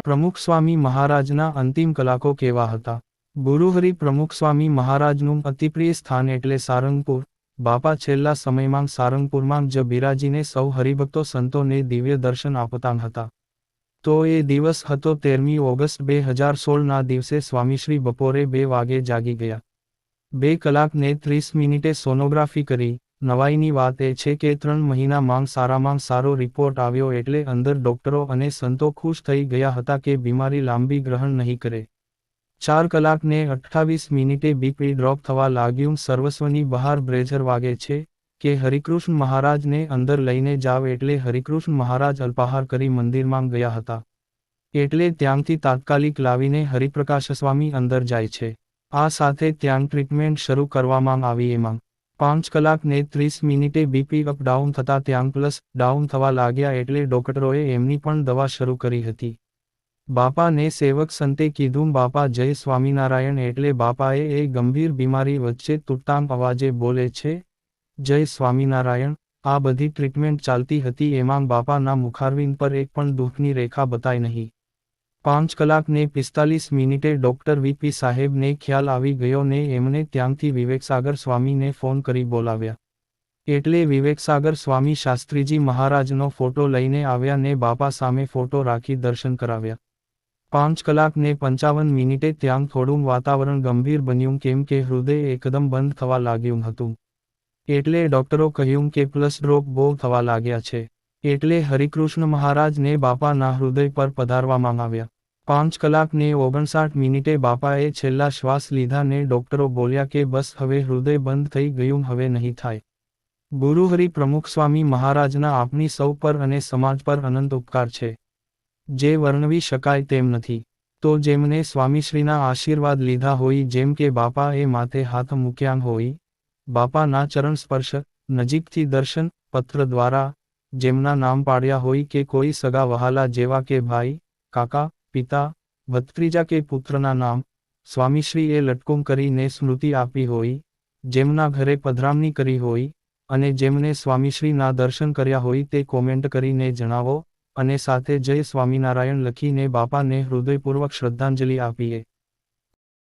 પ્રમુખ સ્વામી મહારાજના અંતિમ કલાકો કેવા હતા? ગુરુહરિ પ્રમુખ સ્વામી મહારાજનું અતિપ્રિય સ્થાન એટલે સારંગપુર. બાપા છેલ્લા સમયમાં સારંગપુરમાં જ બિરાજીને સૌ હરિભક્તો સંતોને દિવ્ય દર્શન આપતા હતા. તો એ દિવસ હતો 13મી ઓગસ્ટ 2016ના દિવસે સ્વામીશ્રી બપોરે 2 વાગે જાગી ગયા. 2 કલાક ને 30 મિનિટે સોનોગ્રાફી કરી. નવાઈની વાત એ છે કે 3 મહિનામાં સારામાં સારો રિપોર્ટ આવ્યો એટલે અંદર ડોક્ટરો અને સંતો ખુશ થઈ ગયા હતા કે બીમારી લાંબી ગ્રહણ નહીં કરે. 4 કલાક ને 28 મિનિટે બીપી ડ્રોપ થવા લાગ્યું. સર્વસ્વની બહાર બ્રેઝર વાગે છે કે હરિકૃષ્ણ મહારાજને અંદર લઈને જાવ એટલે હરિકૃષ્ણ મહારાજ અલ્પાહાર કરી મંદિરમાં ગયા હતા. એટલે ત્યાંથી તાત્કાલિક લાવીને હરિપ્રકાશ સ્વામી અંદર જાય છે. આ સાથે ત્યાં ટ્રીટમેન્ટ શરૂ કરવામાં આવી. એમાં 5 કલાક ને 30 મિનિટે બીપી અપ ડાઉન થતાં ત્યાં પ્લસ ડાઉન થવા લાગ્યા એટલે ડોક્ટરોએ એમની પણ દવા શરૂ કરી હતી. બાપાને સેવક સંતે કીધું, બાપા જય સ્વામિનારાયણ, એટલે બાપાએ એ ગંભીર બીમારી વચ્ચે તૂટતાં અવાજે બોલે છે, જય સ્વામિનારાયણ. આ બધી ટ્રીટમેન્ટ ચાલતી હતી એમાં બાપાના મુખારવિંદ પર એક પણ દુઃખની રેખા બતાઈ નહીં. 5 કલાક ને 45 મિનિટે ડોક્ટર વીપી સાહેબને ખ્યાલ આવી ગયો ને એમને ત્યાંથી વિવેકસાગર સ્વામીને ફોન કરી બોલાવ્યા. એટલે વિવેકસાગર સ્વામી શાસ્ત્રીજી મહારાજનો ફોટો લઈને આવ્યા ને બાપા સામે ફોટો રાખી દર્શન કરાવ્યા. 5 કલાક ને 55 મિનિટે ત્યાં થોડું વાતાવરણ ગંભીર બન્યું કેમ કે હૃદય એકદમ બંધ થવા લાગ્યું હતું. એટલે ડોક્ટરો કહ્યું કે પ્લસ ડ્રોપ બહુ થવા લાગ્યા છે. એટલે હરિકૃષ્ણ મહારાજને બાપાના હૃદય પર પધારવામાં આવ્યા. 5 કલાક ને 59 મિનિટે બાપાએ છેલ્લા શ્વાસ લીધા ને ડોક્ટરો બોલ્યા કે બસ હવે હૃદય બંધ થઈ ગયું, હવે નહીં થાય. ગુરુહરિ પ્રમુખ સ્વામી મહારાજના આપણી સૌ પર અને સમાજ પર અનંત ઉપકાર છે, જે વર્ણવી શકાય તેમ નથી. તો જેમને સ્વામીશ્રીના આશીર્વાદ લીધા હોય, જેમ કે બાપાએ માથે હાથ મૂક્યા હોય, બાપાના ચરણ સ્પર્શ, નજીકથી દર્શન, પત્ર દ્વારા, જેમના નામ પાડ્યા હોય કે કોઈ સગા વહાલા જેવા કે ભાઈ, કાકા, પિતા, ભત્રીજા કે પુત્રના નામ, સ્વામીશ્રીએ લટકું કરીને સ્મૃતિ આપી હોય, જેમના ઘરે પધરામણી કરી હોય, અને જેમને સ્વામીશ્રીના દર્શન કર્યા હોય તે કોમેન્ટ કરીને જણાવો, અને સાથે જય સ્વામિનારાયણ લખીને બાપાને હૃદયપૂર્વક શ્રદ્ધાંજલિ આપીએ.